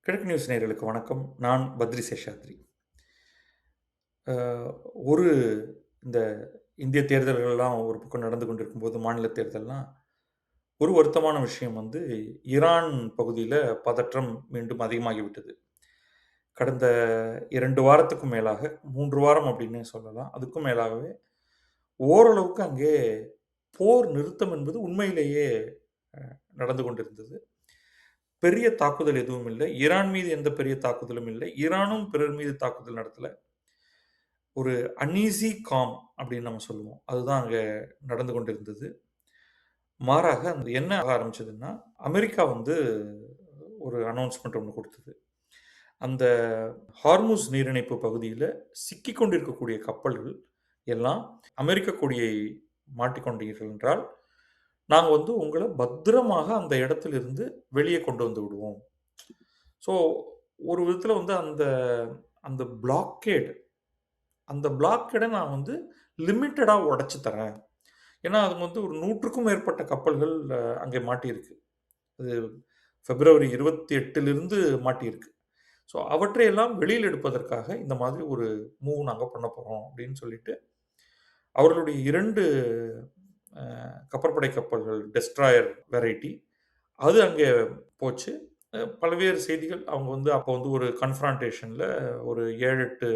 கிழக்கு நியூஸ் நேயர்களுக்கு வணக்கம். நான் பத்ரி சேஷாத்ரி. அ ஒரு இந்த இந்திய தேர்தல்கள்லாம் ஒரு பக்கம் நடந்து கொண்டிருக்கும்போது, மாநில தேர்தல்லாம், ஒரு வருத்தமான விஷயம் வந்து ஈரான் பகுதியில பதற்றம் மீண்டும் அதிகமாகிவிட்டது. கடந்த 2 வாரத்துக்கும் மேலாக, 3 வாரம் அப்டின்னே சொல்லலாம். அதுக்கும் மேலாகவே ஓரளவுக்கு அங்கே போர் நிறுத்தம் என்பது உண்மையிலேயே நடந்து கொண்டிருந்தது. பெரிய தாக்குதல் எதுவும் இல்லை. ஈரான் மீது எந்த பெரிய தாக்குதலும் இல்லை. ஈரானும் பிறர் மீது தாக்குதல் நடத்தல. ஒரு அன்ஈசி காம் அப்படின்னு நம்ம சொல்லுவோம். அதுதான் அங்க நடந்து கொண்டிருந்தது. மாறாக அந்த என்ன ஆக ஆரம்பிச்சதுன்னா, அமெரிக்கா வந்து ஒரு அனவுன்ஸ்மென்ட் ஒண்ணு குடுத்தது. அந்த ஹார்முஸ் நீரிணைப்பு பகுதியில சிக்கிக் கொண்டிருக்கக்கூடிய கப்பல்கள் எல்லாம் அமெரிக்க கொடியை மாட்டிக்கொண்டீர்கள் என்றால், நாங்க வந்து உங்கள பத்திரமாக அந்த இடத்திலிருந்து வெளியே கொண்டு வந்து விடுவோம். ஸோ ஒரு விதத்தில வந்து அந்த அந்த பிளாக்கேட நான் வந்து லிமிட்டடா உடைச்சு தரேன். ஏன்னா, அது வந்து ஒரு 100க்கும் மேற்பட்ட கப்பல்கள் அங்கே மாட்டியிருக்கு. அது பிப்ரவரி 28லிருந்து மாட்டியிருக்கு. ஸோ, அவற்றையெல்லாம் வெளியில் எடுப்பதற்காக இந்த மாதிரி ஒரு மூவ் நாங்க பண்ண போறோம் அப்படின்னு சொல்லிட்டு, அவர்களுடைய 2 கப்பற்படை கப்பல்கள் டெஸ்ட்ராயர் வெரைட்டி அது அங்கே போச்சு. பல்வேறு செய்திகள் அவங்க வந்து அப்போ வந்து ஒரு கன்ஃபரான்டேஷன்ல ஒரு 7, 8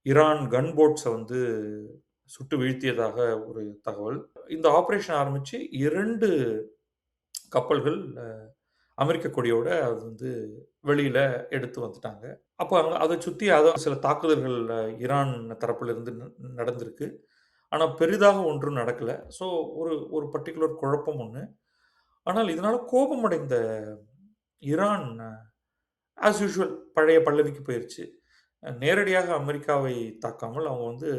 ஈரான் கன் போட்ஸ வந்து சுட்டு வீழ்த்தியதாக ஒரு தகவல். இந்த ஆப்பரேஷன் ஆரம்பிச்சு 2 கப்பல்கள் அமெரிக்க கொடியோட அது வந்து வெளியில எடுத்து வந்துட்டாங்க. அப்ப அங்க அத சுத்தி சில தாக்குதல்கள் ஈரான் தரப்பிலிருந்து நடந்திருக்கு. ஆனா பெரிதாக ஒன்றும் நடக்கல. ஸோ ஒரு ஒரு பர்ட்டிகுலர் குழப்பம் ஒண்ணு. ஆனால் இதனால கோபமடைந்த ஈரான் ஆஸ் யூசுவல் பழைய பல்லவிக்கு போயிருச்சு. நேரடியாக அமெரிக்காவை தாக்காமல் அவங்க வந்து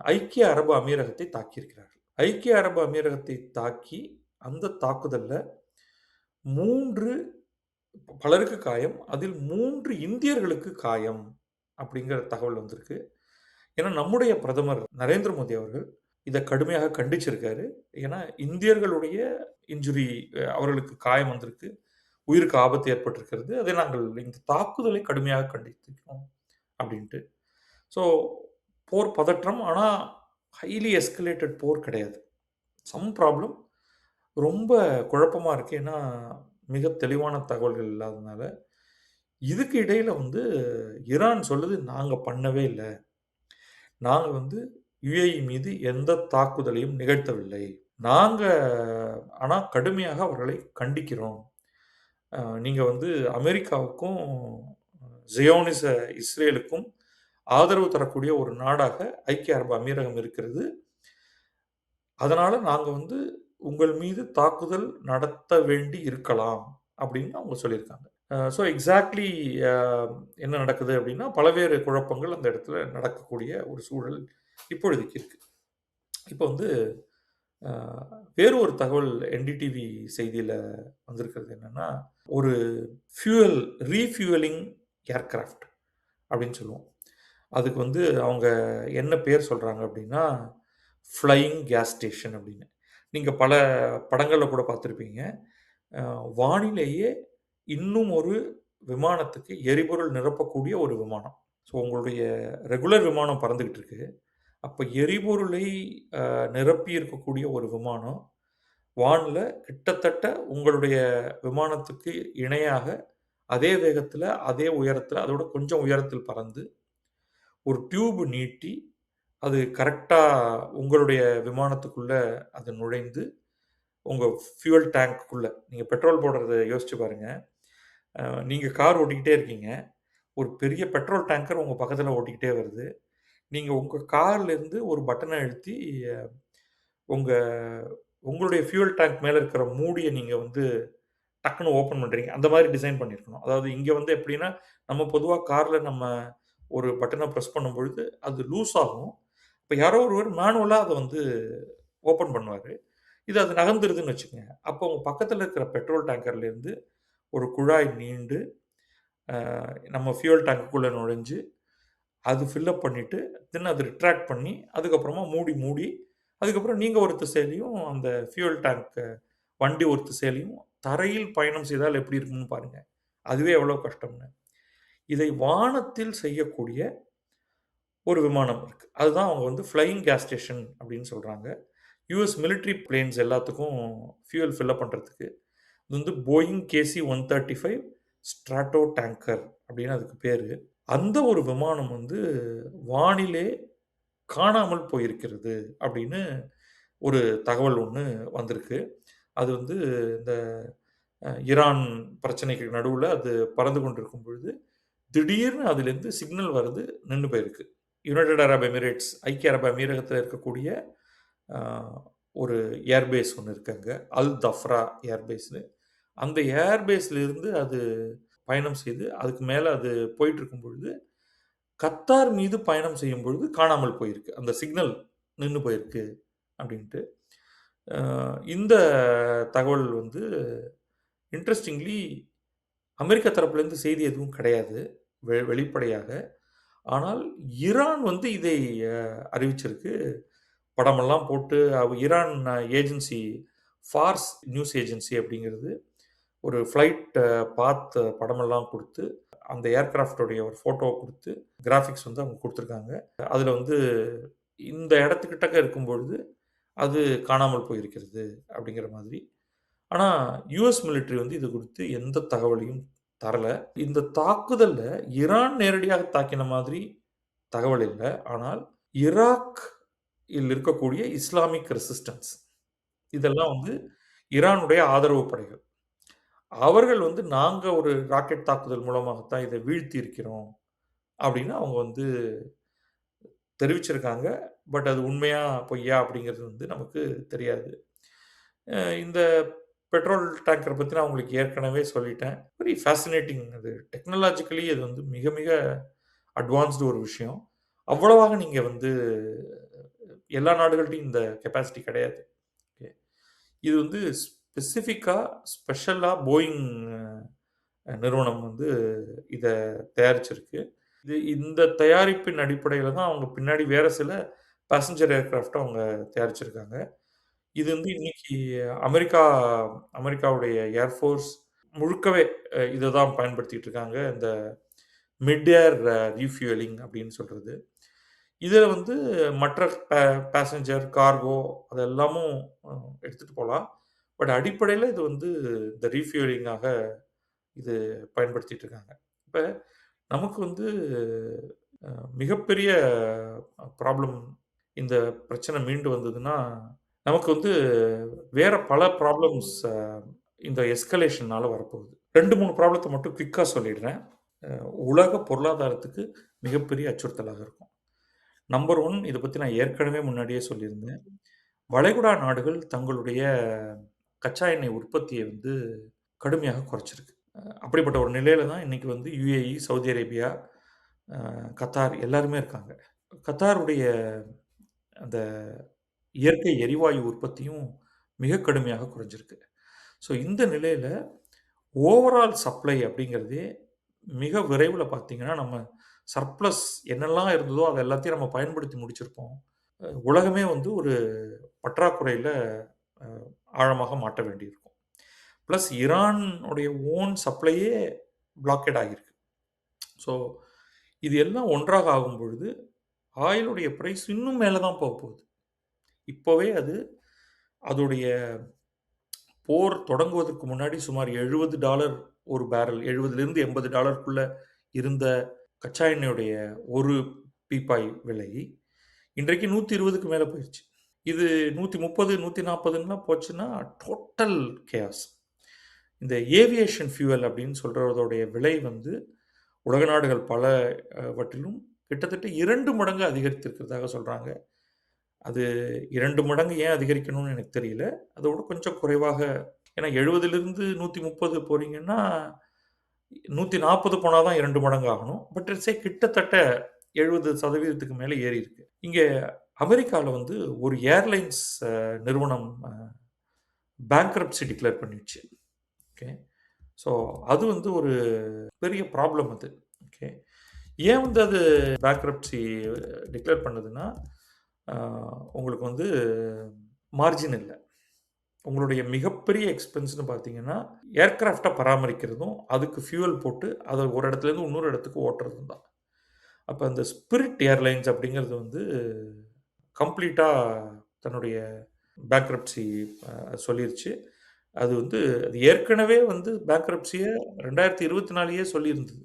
ஐக்கிய அரபு அமீரகத்தை தாக்கியிருக்கிறார்கள். ஐக்கிய அரபு அமீரகத்தை தாக்கி, அந்த தாக்குதல்ல 3 பலருக்கு காயம். அதில் 3 இந்தியர்களுக்கு காயம் அப்படிங்கிற தகவல் வந்திருக்கு. ஏன்னா, நம்முடைய பிரதமர் நரேந்திர மோடி அவர்கள் இத கடுமையாக கண்டிச்சிருக்காரு. ஏன்னா, இந்தியர்களுடைய இன்ஜுரி அவர்களுக்கு காயம் வந்திருக்கு. உயிருக்கு ஆபத்து ஏற்பட்டிருக்கிறது. அதை நாங்கள் இந்த தாக்குதலை கடுமையாக கண்டிக்கிறோம் அப்படின்ட்டு. ஸோ போர் பதற்றம். ஆனா, ஹைலி எஸ்கலேட்டட் போர் கிடையாது. Some problem. ரொம்ப குழப்பமா இருக்கு. ஏன்னா, மிக தெளிவான தகவல்கள் இல்லாதனால. இதுக்கு இடையில வந்து ஈரான் சொல்லுது, "நாங்க பண்ணவே இல்ல. நாங்க வந்து யுஏஇ மீது எந்த தாக்குதலையும் நிகழ்த்தவில்லை. நாங்க ஆனா கடுமையாக அவர்களை கண்டிக்கிறோம். நீங்க வந்து அமெரிக்காவுக்கும், ஜியோனிச இஸ்ரேலுக்கும் ஆதரவு தரக்கூடிய ஒரு நாடாக ஐக்கிய அரபு அமீரகம் இருக்கிறது. அதனால நாங்க வந்து உங்கள் மீது தாக்குதல் நடத்த வேண்டி இருக்கலாம்." அப்படின்னு அவங்க சொல்லியிருக்காங்க. ஸோ எக்ஸாக்ட்லி அ என்ன நடக்குது அப்படின்னா, பலவேறு குழப்பங்கள் அந்த இடத்துல நடக்கக்கூடிய ஒரு சூழல் இப்பொழுதைக்கு இருக்கு. இப்போ வந்து அ வேறு ஒரு தகவல் என்டிடிவி செய்தியில வந்திருக்கிறது என்னன்னா, ஒரு ஃபியூயல் ரீஃபியூயலிங் ஏர்கிராஃப்ட் அப்படின்னு சொல்லுவோம். அதுக்கு வந்து அவங்க என்ன பேர் சொல்றாங்க அப்படின்னா, ஃப்ளையிங் கேஸ் ஸ்டேஷன் அப்படின்னு. நீங்க பல படங்கள்ல கூட பார்த்திருப்பீங்க. அ வானிலேயே இன்னும் ஒரு விமானத்துக்கு எரிபொருள் நிரப்பக்கூடிய ஒரு விமானம். ஸோ உங்களுடைய ரெகுலர் விமானம் பறந்துகிட்டு இருக்கு. அப்ப எரிபொருளை நிரப்பி இருக்கக்கூடிய ஒரு விமானம், வான்ல கிட்டத்தட்ட உங்களுடைய விமானத்துக்கு இணையாக அதே வேகத்தில, அதே உயரத்தில, அதோட கொஞ்சம் உயரத்தில் பறந்து, ஒரு டியூப் நீட்டி, அது கரெக்ட்டா உங்களுடைய விமானத்துக்குள்ள அது நுழைந்து, உங்க ஃபியூயல் டேங்க்குள்ள நீங்க பெட்ரோல் போடுறத யோசிச்சு பாருங்க. அ நீங்க கார் ஓட்டிக்கிட்டே இருக்கீங்க. ஒரு பெரிய பெட்ரோல் டேங்கர் உங்க பக்கத்தில ஓட்டிக்கிட்டே வருது. நீங்க உங்க கார்லேருந்து ஒரு பட்டன அழுத்தி, அ உங்க உங்களுடைய ஃபியூயல் டேங்க் மேல இருக்கிற மூடிய நீங்க வந்து டக்குனு ஓப்பன் பண்றீங்க. அந்த மாரி டிசைன் பண்ணியிருக்கணும். அதாவது இங்க வந்து எப்படின்னா, நம்ம பொதுவா கார்ல நம்ம ஒரு பட்டன பிரஸ் பண்ணும்பொழுது, அது லூஸ் ஆகும். இப்ப யாரோ ஒருவர் மேனுவலா அத வந்து ஓப்பன் பண்ணுவாரு. அது நகர்ந்துருதுன்னு வச்சுக்கங்க. அப்போ உங்க பக்கத்தில இருக்கிற பெட்ரோல் டேங்கர்லேருந்து ஒரு குழாய் நீண்டு, அ நம்ம ஃபியூயல் டேங்க்குள்ள நுழைஞ்சு, அது ஃபில் அப் பண்ணிட்டு, தென் அது ரிட்ராக்ட் பண்ணி, அதுக்கப்புறமா மூடி, அதுக்கப்புறம் நீங்க ஒரு திசையிலயும், அந்த ஃபியூயல் டேங்க் வண்டி ஒரு திசையிலயும், தரையில் பயணம் செய்தால் எப்படி இருக்கும்னு பாருங்க. அதுவே எவ்வளோ கஷ்டம்னு. இதை வானத்தில் செய்யக்கூடிய ஒரு விமானம் இருக்கு. அதுதான் அவங்க வந்து ஃப்ளையிங் கேஸ் ஸ்டேஷன் அப்படின்னு சொல்றாங்க. யுஎஸ் மிலிட்டரி பிளேன்ஸ் எல்லாத்துக்கும் ஃபியூயல் ஃபில் அப் பண்றதுக்கு. இது வந்து போயிங் KC-135 ஸ்ட்ராட்டோ டேங்கர் அப்படின்னு அதுக்கு பேரு. அந்த ஒரு விமானம் வந்து வானிலே காணாமல் போயிருக்கிறது அப்படின்னு ஒரு தகவல் ஒண்ணு வந்திருக்கு. அது வந்து இந்த ஈரான் பிரச்சனைக்கு நடுவுல அது பறந்து கொண்டிருக்கும் பொழுது, திடீர்னு அதிலிருந்து சிக்னல் வருது, நின்னு போயிருக்கு. யுனைட்டட் அரப் எமிரேட்ஸ், ஐக்கிய அரபு அமீரகத்தில இருக்கக்கூடிய அ ஒரு ஏர்பேஸ் ஒண்ணு இருக்கு அங்க. அல் தஃப்ரா ஏர்பேஸ்ன்னு. அந்த ஏர்பேஸ்லிருந்து அது பயணம் செய்து, அதுக்கு மேல அது போயிட்டுருக்கும் பொழுது, கத்தார் மீது பயணம் செய்யும் பொழுது காணாமல் போயிருக்கு. அந்த சிக்னல் நின்னு போயிருக்கு அப்டின்ட்டு. அ இந்த தகவல் வந்து இன்ட்ரஸ்டிங்லி அமெரிக்கா தரப்புலேருந்து செய்தி எதுவும் கிடையாது. வெளிப்படையாக. ஆனால் ஈரான் வந்து இதை அ அறிவிச்சிருக்கு. படமெல்லாம் போட்டு Iran agency Phars news agency அப்படிங்கிறது ஒரு ஃப்ளைட் பாத் படமெல்லாம் குடுத்து, அந்த ஏர்கிராஃப்ட்டோடைய ஒரு ஃபோட்டோவ குடுத்து, கிராபிக்ஸ் வந்து அவங்க குடுத்துருக்காங்க. அதுல வந்து இந்த இடத்துக்கிட்டக்க இருக்கும்பொழுது, அது காணாமல் போயிருக்கிறது அப்படிங்கிற மாதிரி. ஆனா, யுஎஸ் மிலிட்டரி வந்து இது குறித்து எந்த தகவலையும் தரல. இந்த தாக்குதல்ல ஈரான் நேரடியாக தாக்கின மாதிரி தகவல் இல்ல. ஆனால் ஈராக் இல் இருக்கக்கூடிய இஸ்லாமிக் ரெசிஸ்டன்ஸ் இதெல்லாம் வந்து ஈரானுடைய ஆதரவு படைகள். அவர்கள் வந்து நாங்க ஒரு ராக்கெட் தாக்குதல் மூலமாகத்தான் இத வீழ்த்தி இருக்கிறோம் அப்படின்னு அவங்க வந்து தெரிவிச்சிருக்காங்க. பட் அது உண்மையா, பொய்யா அப்படிங்கிறது வந்து நமக்கு தெரியாது. இந்த பெட்ரோல் டேங்கர பத்தி நான் உங்களுக்கு ஏற்கனவே சொல்லிட்டேன். வெரி ஃபேசினேட்டிங் அது டெக்னாலஜிக்கலி அது வந்து மிக மிக அட்வான்ஸ்டு ஒரு விஷயம். அவ்வளவாக நீங்க வந்து எல்லா நாடுகள்ட்டயும் இந்த கெப்பாசிட்டி கிடையாது. ஓகே. இது வந்து ஸ்பெசிஃபிக்கா, ஸ்பெஷலா போயிங் நிறுவனம் வந்து இத தயாரிச்சிருக்கு. இந்த தயாரிப்பின் அடிப்படையில தான் அவங்க பின்னாடி வேற சில பாசஞ்சர் ஏர்கிராஃப்ட்ட அவங்க தயாரிச்சிருக்காங்க. இது வந்து இன்னைக்கு அமெரிக்கா அமெரிக்காவுடைய ஏர்ஃபோர்ஸ் முழுக்கவே இத தான் பயன்படுத்திட்டு இருக்காங்க. இந்த மிட் ஏர் ரீஃப்யூயலிங் அப்படின்னு சொல்றது. இதுல வந்து மற்ற பேசஞ்சர், கார்கோ அது எல்லாமும் அ எடுத்துட்டு போலாம். பட் அடிப்படையில இது வந்து இந்த ரீஃப்யூயலிங்காக இது பயன்படுத்திட்டு இருக்காங்க. இப்ப நமக்கு வந்து அ மிகப்பெரிய ப்ராப்ளம் இந்த பிரச்சனை மீண்டு வந்ததுன்னா, நமக்கு வந்து வேற பல ப்ராப்ளம்ஸ் இந்த எஸ்கலேஷன்னால வரப்போகுது. 2, 3 ப்ராப்ளத்த மட்டும் குயிக்கா சொல்லிடுறேன். அ உலக பொருளாதாரத்துக்கு மிகப்பெரிய அச்சுறுத்தலாக இருக்கும். நம்பர் 1 இத பத்தி நான் ஏற்கனவே முன்னாடியே சொல்லியிருந்தேன். வளைகுடா நாடுகள் தங்களுடைய கச்சா எண்ணெய் உற்பத்திய வந்து கடுமையாக குறைச்சிருக்கு. அப்படிப்பட்ட ஒரு நிலையில தான் இன்னைக்கு வந்து UAE, சவுதி அரேபியா, கத்தார் எல்லாருமே இருக்காங்க. கத்தாருடைய அந்த இயற்கை எரிவாயு உற்பத்தியும் மிக கடுமையாக குறைஞ்சிருக்கு. ஸோ இந்த நிலையில ஓவரால் சப்ளை அப்படிங்கிறதே மிக விரைவில பார்த்தீங்கன்னா, நம்ம சர்ப்ளஸ் என்னெல்லாம் இருந்ததோ, அது எல்லாத்தையும் நம்ம பயன்படுத்தி முடிச்சிருப்போம். உலகமே வந்து ஒரு பற்றாக்குறையில அ ஆழமாக மாட்ட வேண்டியிருக்கும். பிளஸ் ஈரான் உடைய ஓன் சப்ளையே பிளாக்கெட் ஆகியிருக்கு. ஸோ இது எல்லாம் ஒன்றாக ஆகும்பொழுது, ஆயிலுடைய பிரைஸ் இன்னும் மேல தான் போகப்போகுது. இப்பவே அது அதோடைய போர் தொடங்குவதற்கு முன்னாடி சுமார் $70 ஒரு பேரல் 70லிருந்து $80க்குள்ள இருந்த கச்சா எண்ணெயுடைய ஒரு பீப்பாய் விலை, இன்றைக்கு 120க்கு மேல போயிருச்சு. இது 130, 140ன்லாம் போச்சுன்னா டோட்டல் கேயாஸ். இந்த ஏவியேஷன் ஃபியூயல் அப்படின்னு சொல்றதோடைய விலை வந்து உலக நாடுகள் பல வற்றிலும் கிட்டத்தட்ட 2 மடங்கு அதிகரித்திருக்கிறதாக சொல்றாங்க. அது 2 மடங்கு ஏன் அதிகரிக்கணும்னு எனக்கு தெரியல. அதோட கொஞ்சம் குறைவாக ஏன்னா 70லிருந்து 130 போறீங்கன்னா, 140 போனா தான் 2 மடங்கு ஆகணும். பட் சே கிட்டத்தட்ட 70% மேல ஏறியிருக்கு. இங்க அமெரிக்கால வந்து ஒரு ஏர்லைன்ஸ் நிறுவனம் பேங்க்ரப்ட்சி டிக்ளேர் பண்ணிடுச்சு. ஓகே. ஸோ அது வந்து ஒரு பெரிய ப்ராப்ளம் அது. ஓகே. ஏன் வந்து அது பேங்க்ரப்ட்சி டிக்ளேர் பண்ணுதுன்னா, அ உங்களுக்கு வந்து மார்ஜின் இல்ல. உங்களுடைய மிகப்பெரிய எக்ஸ்பென்ஸ்ன்னு பார்த்தீங்கன்னா, ஏர்கிராஃப்ட்ட பராமரிக்கிறதும், அதுக்கு ஃபியூயல் போட்டு அத ஒரு இடத்துலேருந்து இன்னொரு இடத்துக்கு ஓட்டுறதும் தான். அப்ப அந்த ஸ்பிரிட் ஏர்லைன்ஸ் அப்படிங்கிறது வந்து கம்ப்ளீட்டா தன்னுடைய பேங்க்ரப்சி சொல்லிருச்சு. அது வந்து அது ஏற்கனவே வந்து பேங்க்ரப்சிய 2024லயே சொல்லியிருந்தது.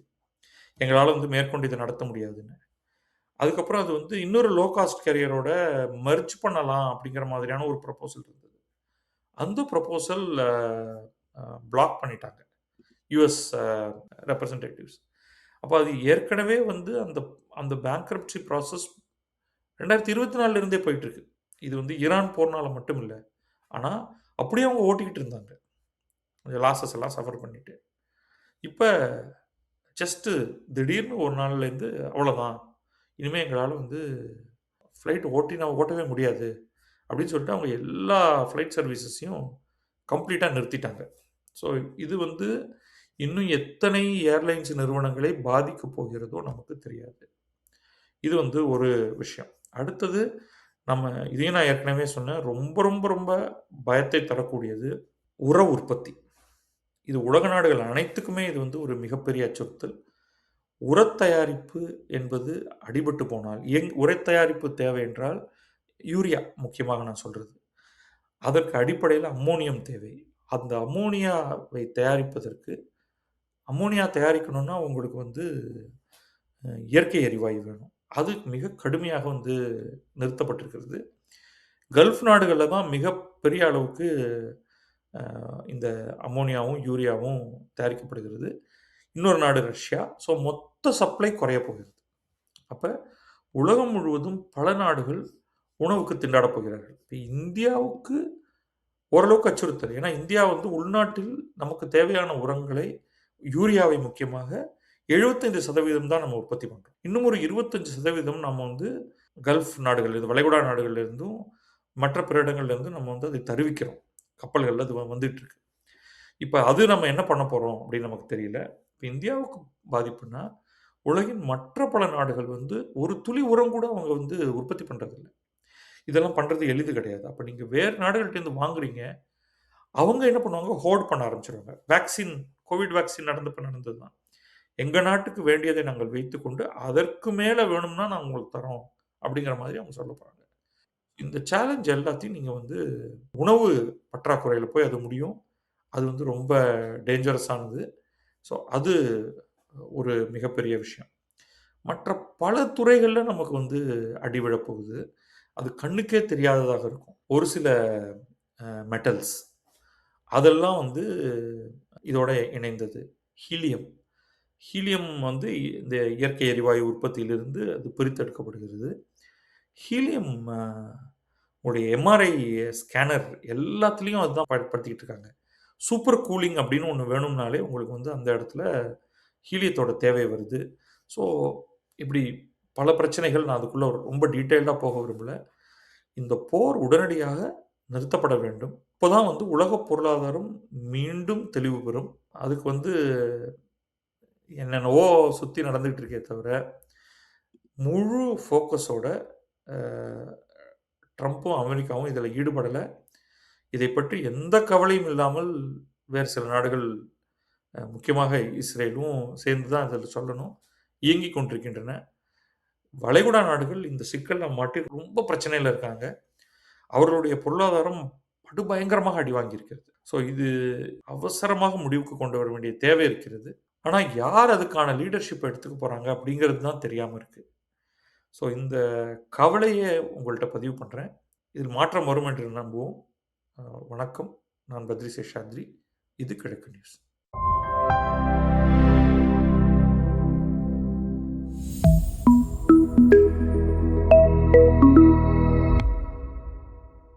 எங்களால வந்து மேற்கொண்டு இத நடத்த முடியாதுன்னு. அதுக்கப்புறம் அது வந்து இன்னொரு லோ காஸ்ட் கேரியரோட மெர்ஜ் பண்ணலாம் அப்படிங்கிற மாதிரியான ஒரு ப்ரொபோசல் இருந்தது. அந்த ப்ரொபோசல் பிளாக் பண்ணிட்டாங்க. US representatives. அப்ப அது ஏற்கனவே வந்து அந்த அந்த பேங்க்ரப்சி ப்ராசஸ் 2024ல இருந்தே போயிட்டு இருக்கு. இது வந்து ஈரான் போர்னால மட்டும் இல்ல. ஆனா, அப்படியே அவங்க ஓட்டிக்கிட்டு இருந்தாங்க. கொஞ்சம் லாஸஸ் எல்லாம் சஃபர் பண்ணிட்டு. இப்ப ஜஸ்ட்டு திடீர்னு ஒரு நாள்லேருந்து அவ்வளோதான். இனிமே எங்களால வந்து ஃப்ளைட் ஓட்டவே முடியாது. அப்படின்னு சொல்லிட்டு அவங்க எல்லா ஃப்ளைட் சர்வீசஸையும் கம்ப்ளீட்டா நிறுத்திட்டாங்க. ஸோ இது வந்து இன்னும் எத்தனை ஏர்லைன்ஸ் நிறுவனங்களை பாதிக்கப் போகிறதோ நமக்கு தெரியாது. இது வந்து ஒரு விஷயம். அடுத்தது நம்ம இதையும் நான் ஏற்கனவே சொன்னேன். ரொம்ப, ரொம்ப, ரொம்ப பயத்தை தரக்கூடியது உரவுற்பத்தி. இது உலக நாடுகள் அனைத்துக்குமே இது வந்து ஒரு மிகப்பெரிய அச்சுறுத்தல். உரத் தயாரிப்பு என்பது அடிபட்டு போனால், உரத் தயாரிப்பு தேவை என்றால் யூரியா முக்கியமாக நான் சொல்றது. அதற்கு அடிப்படையில அம்மோனியம் தேவை. அந்த அம்மோனியாவை தயாரிப்பதற்கு அம்மோனியா தயாரிக்கணும்னா உங்களுக்கு வந்து இயற்கை எரிவாயு வேணும். அது மிக கடுமையாக வந்து நிறுத்தப்பட்டிருக்கிறது. கல்ஃப் நாடுகள்ல தான் மிகப்பெரிய அளவுக்கு இந்த அம்மோனியாவும், யூரியாவும் தயாரிக்கப்படுகிறது. இன்னொரு நாடு ரஷ்யா. ஸோ மொத்த சப்ளை குறையப் போகிறது. அப்ப உலகம் முழுவதும் பல நாடுகள் உணவுக்கு திண்டாடப் போகிறார்கள். இப்ப இந்தியாவுக்கு ஓரளவுக்கு அச்சுறுத்தல். ஏன்னா இந்தியா வந்து உள்நாட்டில் நமக்கு தேவையான உரங்களை, யூரியாவை முக்கியமாக 75% தான் நம்ம உற்பத்தி பண்றோம். இன்னும் ஒரு 25% நம்ம வந்து கல்ஃப் நாடுகள், இது வளைகுடா நாடுகள்ல இருந்தும், மற்ற பிற இடங்கள்ல இருந்தும் நம்ம வந்து அதை தருவிக்கிறோம். கப்பல்கள்ல அது வந்துட்டு இருக்கு. இப்ப அது நம்ம என்ன பண்ண போறோம் அப்படின்னு நமக்கு தெரியல. இப்ப இந்தியாவுக்கு பாதிப்புன்னா, உலகின் மற்ற பல நாடுகள் வந்து ஒரு துளி உரம் கூட அவங்க வந்து உற்பத்தி பண்றதில்ல. இதெல்லாம் பண்றது எளிது கிடையாது. அப்ப நீங்க வேறு நாடுகள்ட்டேருந்து வாங்குறீங்க. அவங்க என்ன பண்ணுவாங்க, ஹோர்ட் பண்ண ஆரம்பிச்சுருவாங்க. வேக்சின் கோவிட் வேக்சின் நடந்தப்ப நடந்தது தான். எங்க நாட்டுக்கு வேண்டியதை நாங்கள் வைத்துக்கொண்டு, அதற்கு மேல வேணும்னா நாங்க உங்களுக்கு தர்றோம். அப்படிங்கிற மாதிரி அவங்க சொல்லப் போறாங்க. இந்த சேலஞ்ச் எல்லாத்தையும் நீங்க வந்து உணவு பற்றாக்குறையில போய் அது முடியும். அது வந்து ரொம்ப டேஞ்சரஸ் ஆனது. ஸோ அது ஒரு மிகப்பெரிய விஷயம். மற்ற பல துறைகள்ல நமக்கு வந்து அடி விழப் போகுது. அது கண்ணுக்கே தெரியாததாக இருக்கும். ஒரு சில மெட்டல்ஸ் அதெல்லாம் வந்து இதோட இணைந்தது. ஹீலியம். ஹீலியம் வந்து இந்த இயற்கை எரிவாயு உற்பத்தியிலிருந்து அது பிரித்தெடுக்கப்படுகிறது. ஹீலியம் உடைய எம்ஆர்ஐ ஸ்கேனர் எல்லாத்துலயும் அதுதான் பயன்படுத்திக்கிட்டு இருக்காங்க. சூப்பர் கூலிங் அப்படின்னு ஒண்ணு வேணும்னாலே உங்களுக்கு வந்து அந்த இடத்துல ஹீலியத்தோட தேவை வருது. ஸோ இப்படி பல பிரச்சனைகள் நான் அதுக்குள்ள ரொம்ப டீட்டெயில்டா போக விரும்பல. இந்த போர் உடனடியாக நிறுத்தப்பட வேண்டும். அப்பதான் வந்து உலக பொருளாதாரம் மீண்டும் தெளிவு பெறும். அதுக்கு வந்து என்னென்னவோ சுத்தி நடந்துகிட்டு இருக்கே தவிர, முழு ஃபோக்கஸோட அ ட்ரம்ப்பும், அமெரிக்காவும் இதில ஈடுபடல. இதைப் பற்றி எந்த கவலையும் இல்லாமல் வேறு சில நாடுகள் முக்கியமாக இஸ்ரேலும் சேர்ந்து தான் இதில சொல்லணும், இயங்கிக் கொண்டிருக்கின்றன. வளைகுடா நாடுகள் இந்த சிக்கல்ல மாட்டி ரொம்ப பிரச்சனையில இருக்காங்க. அவர்களுடைய பொருளாதாரம் படுபயங்கரமாக அடி வாங்கியிருக்கிறது. ஸோ இது அவசரமாக முடிவுக்கு கொண்டு வர வேண்டிய தேவை இருக்கிறது. ஆனா யார் அதுக்கான லீடர்ஷிப் எடுத்துக்க போறாங்க அப்படிங்கிறது தான் தெரியாம இருக்கு. ஸோ இந்த கவலைய உங்கள்ட்ட பதிவு பண்றேன். இதில் மாற்றம் வரும் என்று நம்புவோம். வணக்கம். நான் பத்ரி சேஷாத்ரி. இது கிழக்கு நியூஸ்.